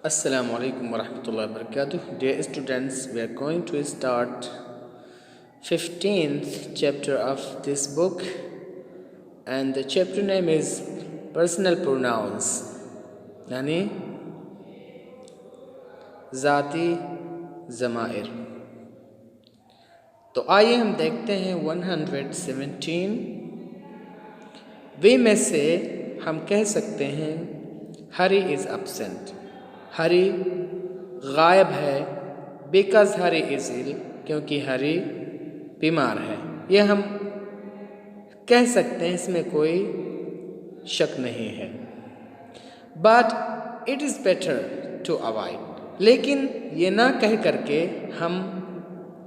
Assalamu alaikum warahmatullahi wabarakatuh. Dear students, we are going to start 15th chapter of this book, and the chapter name is personal pronouns, यानी ज़ाती ज़माइर। तो आइए हम देखते हैं 117 वे में से हम कह सकते हैं हरी इज़ absent, हरी गायब है, बिकॉज हरी इज़ इल, क्योंकि हरी बीमार है। ये हम कह सकते हैं, इसमें कोई शक नहीं है। But it is better to avoid, लेकिन ये ना कह करके हम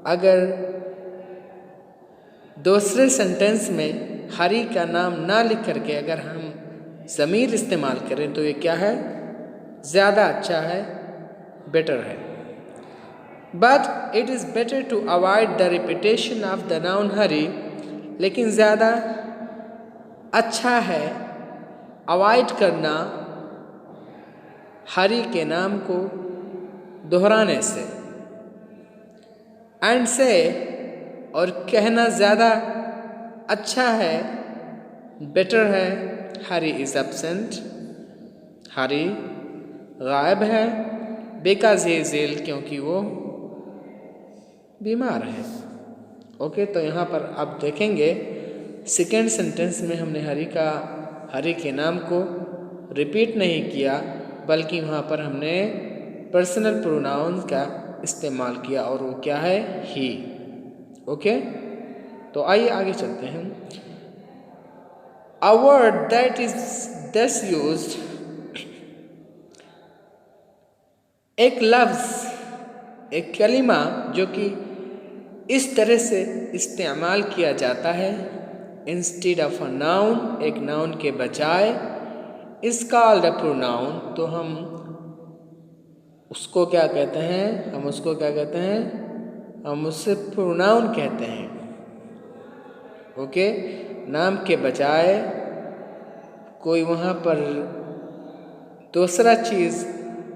अगर दूसरे सेंटेंस में हरी का नाम ना लिख करके अगर हम ज़मीर इस्तेमाल करें तो ये क्या है, ज़्यादा अच्छा है, बेटर है। But it is better to avoid the repetition of the noun Hari, लेकिन ज़्यादा अच्छा है अवॉइड करना हरी के नाम को दोहराने से। एंड से, और कहना ज़्यादा अच्छा है, बेटर है, हरी इज़ एब्सेंट, हरी गायब है, बिकॉज ही इज़ इल, क्योंकि वो बीमार है। ओके, तो यहाँ पर आप देखेंगे सेकेंड सेंटेंस में हमने हरी के नाम को रिपीट नहीं किया, बल्कि वहाँ पर हमने पर्सनल प्रोनाउंस का इस्तेमाल किया, और वो क्या है, ही। ओके, तो आइए आगे चलते हैं। अ वर्ड दैट इज दस यूज्ड, एक लफ्ज़, एक कलिमा जो कि इस तरह से इस्तेमाल किया जाता है, इंस्टेड ऑफ अ नाउन, एक नाउन के बजाय, इज कॉल्ड अ प्रोनाउन, तो हम उसको क्या कहते हैं, हम उससे प्रोनाउन कहते हैं। ओके, नाम के बजाय कोई वहाँ पर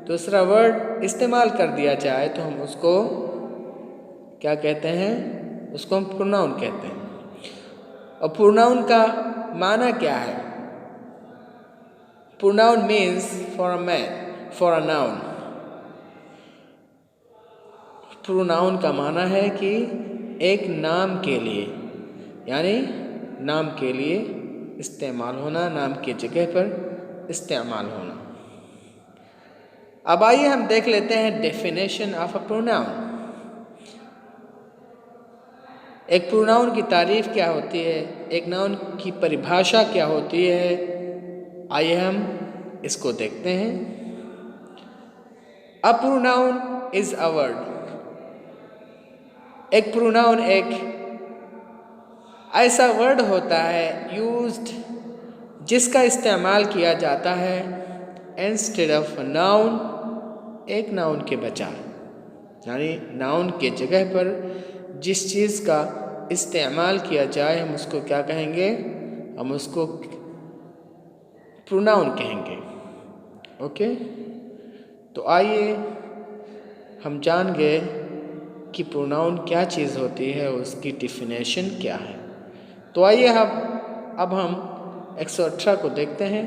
दूसरा वर्ड इस्तेमाल कर दिया जाए तो हम उसको क्या कहते हैं, उसको हम प्रोनाउन कहते हैं। और प्रोनाउन का माना क्या है? Pronoun means for a noun. Pronoun का माना है कि एक नाम के लिए, यानी नाम के लिए इस्तेमाल होना, नाम की जगह पर इस्तेमाल होना। अब आइए हम देख लेते हैं डेफिनेशन ऑफ अ प्रोनाउन। एक प्रोनाउन की तारीफ क्या होती है, एक नाउन की परिभाषा क्या होती है, आइए हम इसको देखते हैं। A pronoun is a word, एक प्रोनाउन एक ऐसा वर्ड होता है यूज्ड, जिसका इस्तेमाल किया जाता है इंस्टेड ऑफ नाउन, एक नाउन के बजाय, यानी नाउन के जगह पर जिस चीज़ का इस्तेमाल किया जाए हम उसको क्या कहेंगे, हम उसको प्रोनाउन कहेंगे। ओके, तो आइए हम जान गए कि प्रोनाउन क्या चीज़ होती है, उसकी डिफिनेशन क्या है। तो आइए अब हम 118 को देखते हैं।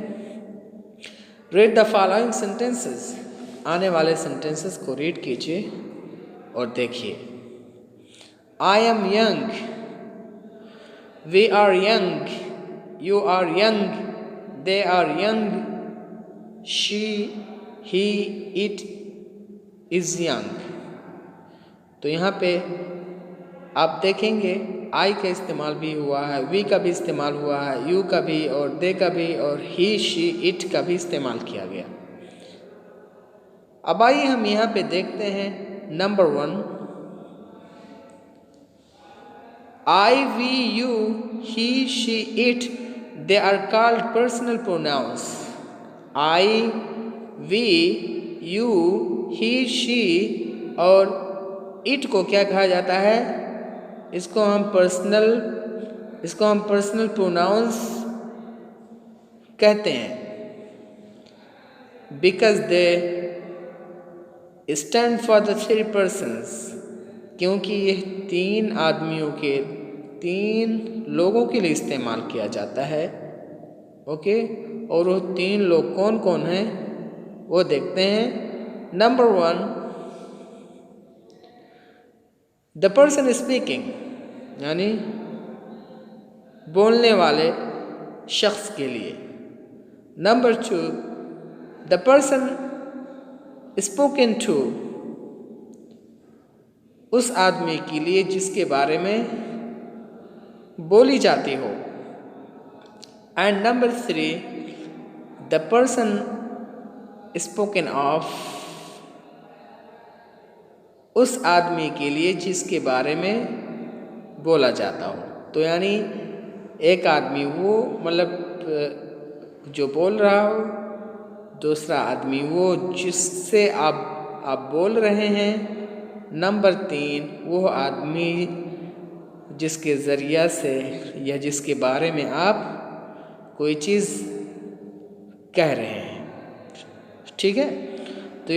रीड द फॉलोइंग सेंटेंसेस, आने वाले सेंटेंसेस को रीड कीजिए और देखिए। I am young, we are young, you are young, they are young, she, he, it is young. तो यहाँ पे आप देखेंगे आई का इस्तेमाल भी हुआ है, वी का भी इस्तेमाल हुआ है, यू का भी, और दे का भी, और ही, शी, इट का भी इस्तेमाल किया गया। अब आइए हम यहाँ पे देखते हैं number 1, I, we, you, he, she, it, they are called personal pronouns. I, we, you, he, she और इट को क्या कहा जाता है, इसको हम पर्सनल प्रोनाउंस कहते हैं, because they stand for the three persons, क्योंकि यह तीन आदमियों के, तीन लोगों के लिए इस्तेमाल किया जाता है। ओके, और वो तीन लोग कौन कौन हैं वो देखते हैं। नंबर 1, द पर्सन स्पीकिंग, यानी बोलने वाले शख्स के लिए। Number 2, the person spoken to, उस आदमी के लिए जिसके बारे में बोली जाती हो। And number 3, the person spoken of, उस आदमी के लिए जिसके बारे में बोला जाता हो। तो यानी एक आदमी वो मतलब जो बोल रहा हो, दूसरा आदमी वो जिससे आप बोल रहे हैं, नंबर 3 वो आदमी जिसके ज़रिया से या जिसके बारे में आप कोई चीज़ कह रहे हैं। ठीक है, तो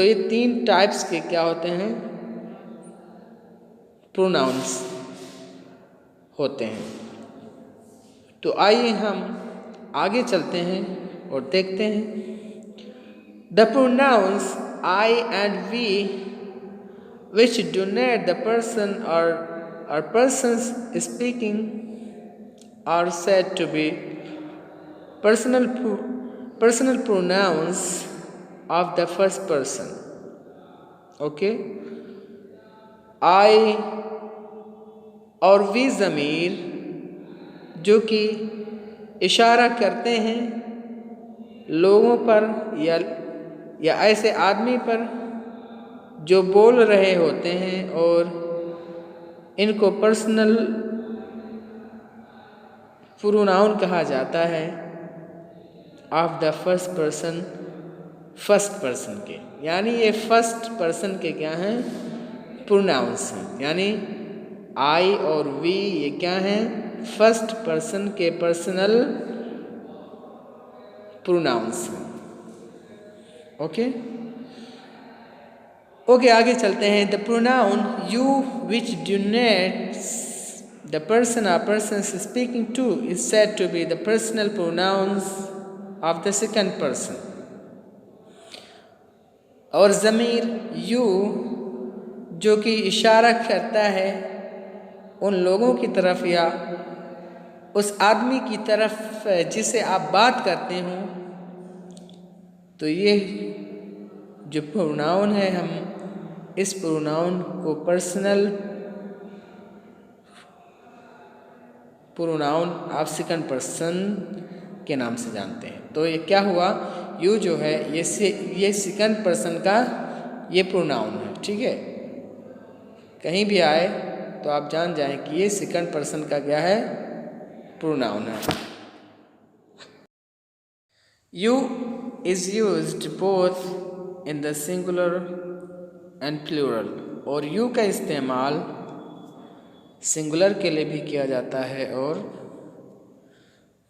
ये तीन टाइप्स के क्या होते हैं, प्रोनाउंस होते हैं। तो आइए हम आगे चलते हैं और देखते हैं। The pronouns I and we which denote the person or persons speaking are said to be personal pronouns of the first person. Okay, I और वी ज़मीर जो कि इशारा करते हैं लोगों पर या ऐसे आदमी पर जो बोल रहे होते हैं, और इनको पर्सनल प्रोनाउन कहा जाता है ऑफ द फर्स्ट पर्सन के। यानी ये फर्स्ट पर्सन के क्या हैं, प्रोनाउंस हैं। यानी आई और वी ये क्या हैं, फर्स्ट पर्सन के पर्सनल प्रोनाउंस हैं। ओके, आगे चलते हैं। The pronoun you which denotes the person और persons speaking to is said to be the personal pronouns of the second person. और ज़मीर यू जो कि इशारा करता है उन लोगों की तरफ या उस आदमी की तरफ जिसे आप बात करते हो, तो ये जो प्रोनाउन है, हम इस प्रोनाउन को personal pronoun of second person के नाम से जानते हैं। तो ये क्या हुआ, यू जो है ये सेकंड पर्सन का ये प्रोनाउन है। ठीक है, कहीं भी आए तो आप जान जाएं कि ये सेकंड पर्सन का क्या है, प्रोनाउन है। You is used both in the singular and plural, और यू का इस्तेमाल सिंगुलर के लिए भी किया जाता है और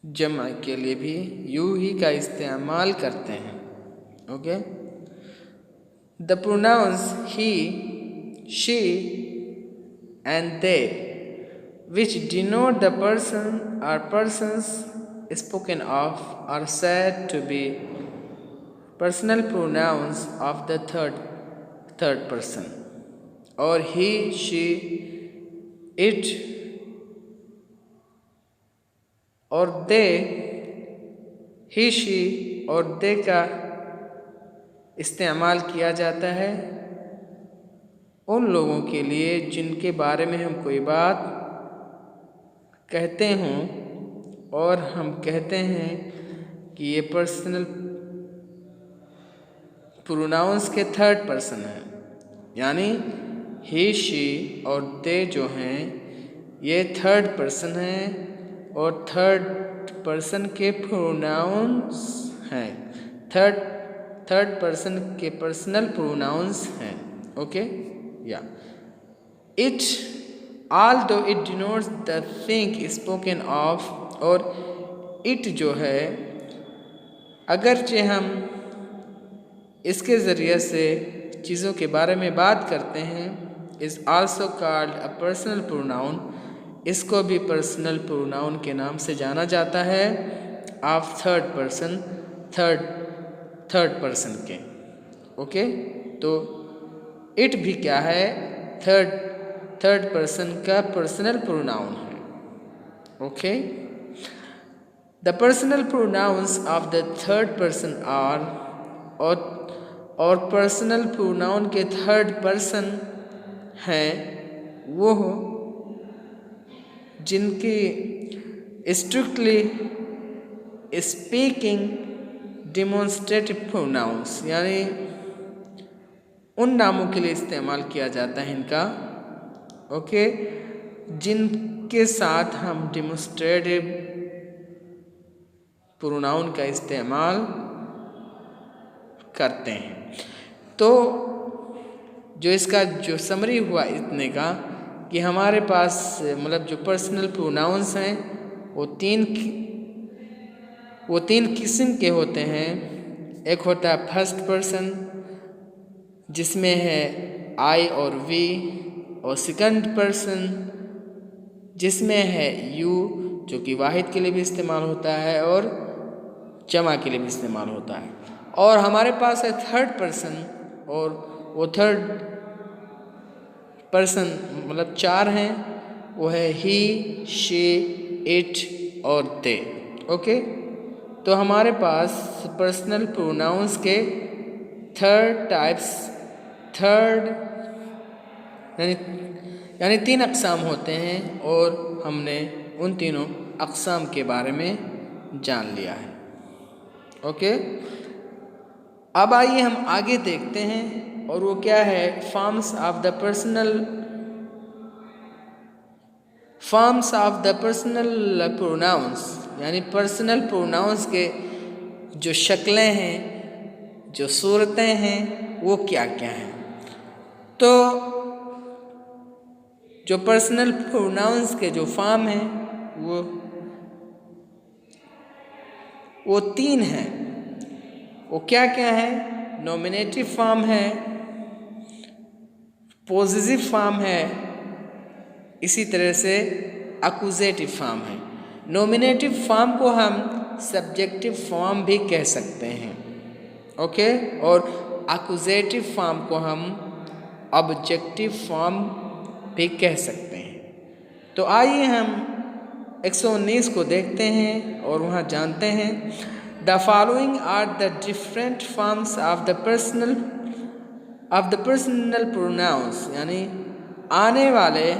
जमा के लिए भी यू ही का इस्तेमाल करते हैं। Okay, the pronounce he, she and they which denote the person or persons spoken of are said to be personal pronouns of the third person. और he, she, it और they, he, she और they का इस्तेमाल किया जाता है उन लोगों के लिए जिनके बारे में हम कोई बात कहते हों, और हम कहते हैं कि ये पर्सनल प्रोनाउंस के थर्ड पर्सन हैं। यानी ही, शी और दे जो हैं ये थर्ड पर्सन हैं और थर्ड पर्सन के प्रोनाउंस हैं, थर्ड पर्सन के पर्सनल प्रोनाउंस हैं। ओके, या it although it denotes the thing spoken of, और it जो है अगरचे हम इसके ज़रिए से चीज़ों के बारे में बात करते हैं। Is also called a personal pronoun, इसको भी पर्सनल प्रोनाउन के नाम से जाना जाता है ऑफ थर्ड पर्सन के। ओके, तो इट भी क्या है, थर्ड पर्सन का पर्सनल प्रोनाउन है। Okay, the personal pronouns of the third person are, और पर्सनल प्रोनाउन के थर्ड पर्सन हैं वो जिनकी स्ट्रिक्टली स्पीकिंग डिमॉन्स्ट्रेटिव प्रोनाउंस, यानी उन नामों के लिए इस्तेमाल किया जाता है इनका, ओके, जिनके साथ हम डिमॉन्स्ट्रेटिव प्रोनाउन का इस्तेमाल करते हैं। तो जो इसका जो समरी हुआ इतने का कि हमारे पास मतलब जो पर्सनल प्रोनाउंस हैं वो तीन किस्म के होते हैं। एक होता है फर्स्ट पर्सन जिसमें है आई और वी, और सेकंड पर्सन जिसमें है यू जो कि वाहिद के लिए भी इस्तेमाल होता है और जमा के लिए भी इस्तेमाल होता है। और हमारे पास है थर्ड पर्सन, और वो थर्ड पर्सन मतलब 4 हैं, वो है ही, शी, इट और दे। ओके, तो हमारे पास पर्सनल प्रोनाउंस के थर्ड यानी 3 अक़साम होते हैं, और हमने उन तीनों अक़साम के बारे में जान लिया है। ओके, अब आइए हम आगे देखते हैं, और वो क्या है, forms of the personal pronouns, यानी पर्सनल प्रोनाउंस के जो शक्लें हैं, जो सूरतें हैं, वो क्या क्या हैं। तो जो पर्सनल प्रोनाउंस के जो फॉर्म हैं वो 3 हैं। वो क्या क्या है, नॉमिनेटिव फॉर्म है, पॉजिटिव फॉर्म है, इसी तरह से अक्यूजेटिव फॉर्म है। नॉमिनेटिव फॉर्म को हम सब्जेक्टिव फॉर्म भी कह सकते हैं, ओके, और अक्यूजेटिव फॉर्म को हम ऑब्जेक्टिव फॉर्म भी कह सकते हैं। तो आइए हम 119 को देखते हैं और वहाँ जानते हैं। The following are the different forms of the personal pronouns, यानी आने वाले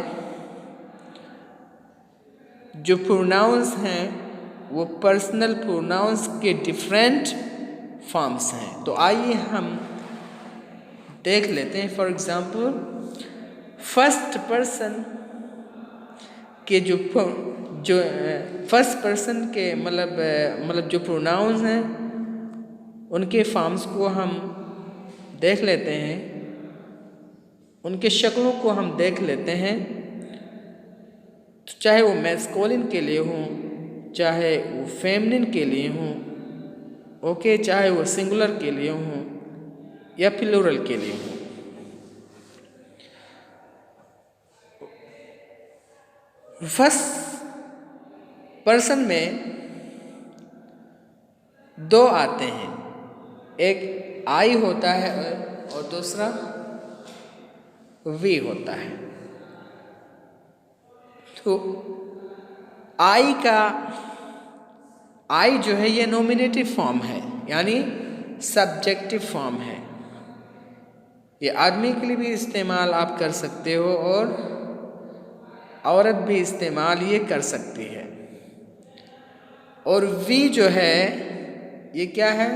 जो प्रोनाउंस हैं वो पर्सनल प्रोनाउंस के डिफरेंट फॉर्म्स हैं। तो आइए हम देख लेते हैं। फॉर एग्जाम्पल, फर्स्ट पर्सन के जो फर्स्ट पर्सन के मतलब जो प्रोनाउंस हैं उनके फॉर्म्स को हम देख लेते हैं, उनके शक्लों को हम देख लेते हैं। तो चाहे वो मैस्कुलिन के लिए हों, चाहे वो फेमिनिन के लिए हों, ओके, चाहे वो सिंगुलर के लिए हों या प्लूरल के लिए हों। फर्स्ट पर्सन में 2 आते हैं, एक आई होता है और दूसरा वी होता है। तो आई जो है ये नॉमिनेटिव फॉर्म है, यानी सब्जेक्टिव फॉर्म है। ये आदमी के लिए भी इस्तेमाल आप कर सकते हो और औरत भी इस्तेमाल ये कर सकती है। और वी जो है ये क्या है,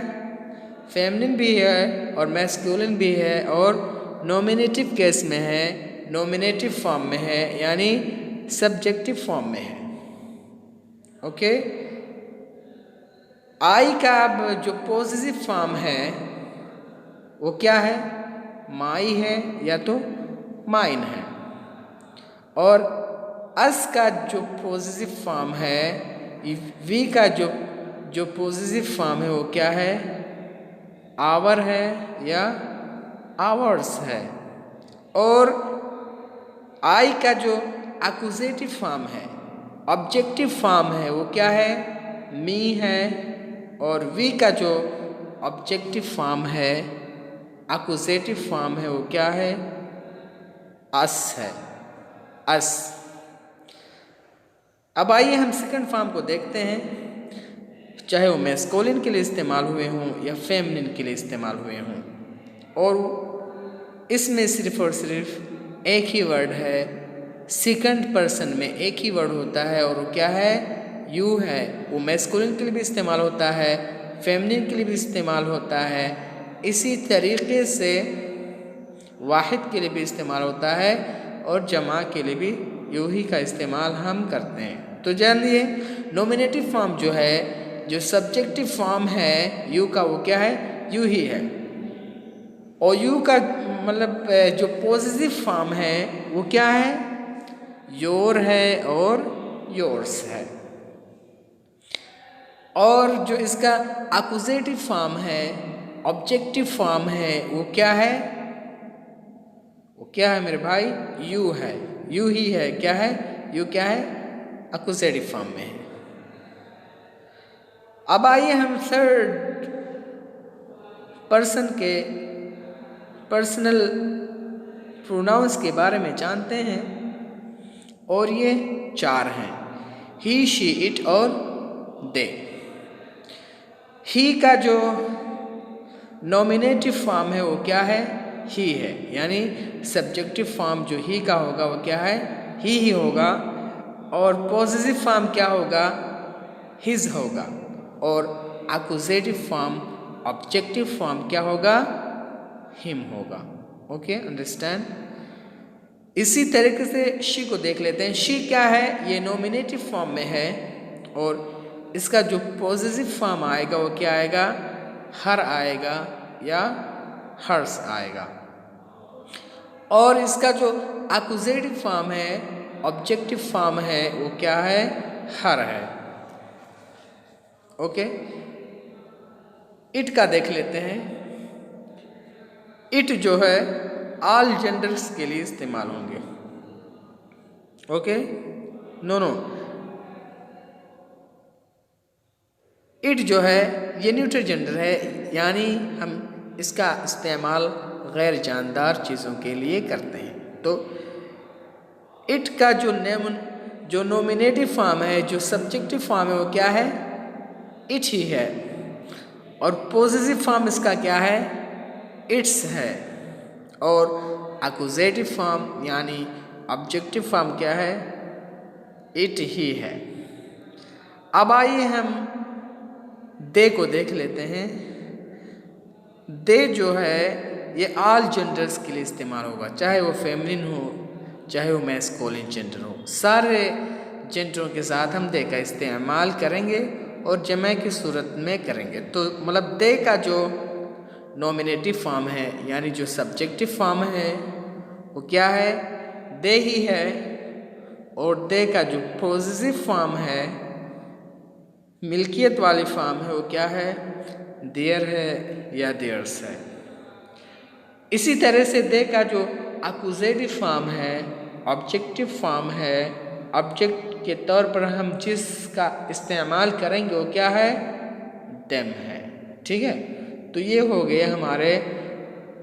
फेमिनिन भी है और मैस्कुलिन भी है और नॉमिनेटिव केस में है, नॉमिनेटिव फॉर्म में है, यानी सब्जेक्टिव फॉर्म में है। ओके, आई का अब जो पॉजिटिव फॉर्म है वो क्या है, माई है या तो माइन है। और अस का जो पॉजिटिव फॉर्म है, वी का जो पॉजिटिव फॉर्म है वो क्या है, आवर है या आवर्स है। और आई का जो एक्यूजेटिव फॉर्म है, ऑब्जेक्टिव फॉर्म है, वो क्या है? मी है। और वी का जो ऑब्जेक्टिव फॉर्म है, एक्यूजेटिव फॉर्म है, वो क्या है? अस है, अस। अब आइए हम सेकंड फॉर्म को देखते हैं, चाहे वो मैस्कुलिन के लिए इस्तेमाल हुए हों या फेमिनिन के लिए इस्तेमाल हुए हों। और इसमें सिर्फ और सिर्फ एक ही वर्ड है, सेकंड पर्सन में एक ही वर्ड होता है, और वो क्या है? यू है। वो मैस्कुलिन के लिए भी इस्तेमाल होता है, फेमिनिन के लिए भी इस्तेमाल होता है। इसी तरीके से वाहिद के लिए भी इस्तेमाल होता है और जमा के लिए भी यू ही का इस्तेमाल हम करते हैं। तो जानिए, नॉमिनेटिव फॉर्म जो है, जो सब्जेक्टिव फॉर्म है यू का, वो क्या है? यू ही है। और यू का मतलब जो पॉजिटिव फॉर्म है वो क्या है? योर है और योर्स है। और जो इसका एक्यूजेटिव फॉर्म है, ऑब्जेक्टिव फॉर्म है, वो क्या है? वो क्या है मेरे भाई? यू है, यू ही है। क्या है? यू क्या है? एक्यूजेटिव फॉर्म में है। अब आइए हम थर्ड पर्सन के पर्सनल प्रोनाउंस के बारे में जानते हैं, और ये 4 हैं, ही, शी, इट और दे। ही का जो नॉमिनेटिव फॉर्म है वो क्या है? ही है। यानी सब्जेक्टिव फॉर्म जो ही का होगा वो क्या है? ही होगा। और पॉजिटिव फॉर्म क्या होगा? हिज होगा। और एक्यूजेटिव फॉर्म, ऑब्जेक्टिव फॉर्म क्या होगा? हिम होगा। Okay, understand. इसी तरीके से शी को देख लेते हैं। शी क्या है? ये नॉमिनेटिव फॉर्म में है, और इसका जो पॉजिटिव फॉर्म आएगा वो क्या आएगा? हर आएगा या हर्स आएगा। और इसका जो एक्यूजेटिव फॉर्म है, ऑब्जेक्टिव फॉर्म है, वो क्या है? हर है। ओके, इट का देख लेते हैं। इट जो है ऑल जेंडर्स के लिए इस्तेमाल होंगे। ओके, नो, इट जो है ये न्यूट्रल जेंडर है, यानी हम इसका इस्तेमाल गैर जानदार चीज़ों के लिए करते हैं। तो इट का जो नॉमिनेटिव फॉर्म है, जो सब्जेक्टिव फॉर्म है, वो क्या है? इट ही है। और पॉजिटिव फॉर्म इसका क्या है? इट्स है। और एक्यूजेटिव फॉर्म यानी ऑब्जेक्टिव फॉर्म क्या है? इट ही है। अब आइए हम दे को देख लेते हैं। दे जो है ये ऑल जेंडर्स के लिए इस्तेमाल होगा, चाहे वो फेमिनिन हो, चाहे वो मैस्कुलिन जेंडर हो। सारे जेंडरों के साथ हम दे का इस्तेमाल करेंगे और जमा की सूरत में करेंगे। तो मतलब दे का जो नॉमिनेटिव फॉर्म है, यानी जो सब्जेक्टिव फॉर्म है, वो क्या है? दे ही है। और दे का जो पॉजिटिव फॉर्म है, मिल्कियत वाली फॉर्म है, वो क्या है? देयर है या देयर्स है। इसी तरह से दे का जो एक्यूजेटिव फॉर्म है, ऑब्जेक्टिव फॉर्म है, ऑब्जेक्ट के तौर पर हम जिसका इस्तेमाल करेंगे वो क्या है? देम है। ठीक है, तो ये हो गए हमारे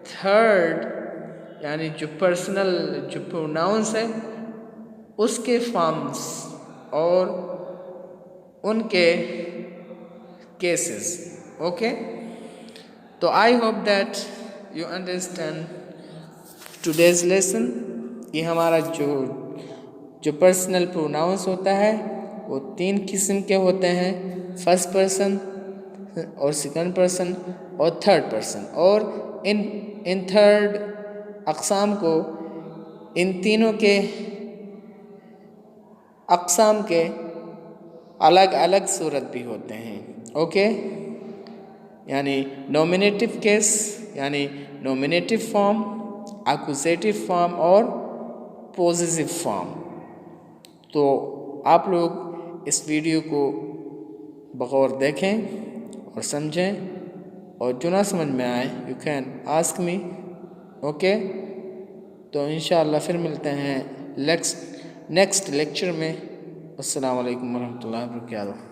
थर्ड, यानी जो पर्सनल जो प्रोनाउंस है उसके फॉर्म्स और उनके केसेस। ओके, तो I hope that you understand today's lesson. ये हमारा जो पर्सनल प्रोनाउंस होता है वो 3 किस्म के होते हैं, फर्स्ट पर्सन और सेकंड पर्सन और थर्ड पर्सन। और इन थर्ड अक़साम को, इन तीनों के अक़साम के अलग अलग सूरत भी होते हैं। ओके, यानी नॉमिनेटिव केस यानी नॉमिनेटिव फॉर्म, एक्यूजेटिव फॉर्म और पॉजिटिव फॉर्म। तो आप लोग इस वीडियो को बगौर देखें और समझें और जो ना समझ में आए you can ask me. Okay, तो इंशाअल्लाह फिर मिलते हैं नेक्स्ट लेक्चर में। अस्सलाम वालेकुम वरहमतुल्लाहि वबरकातुहू।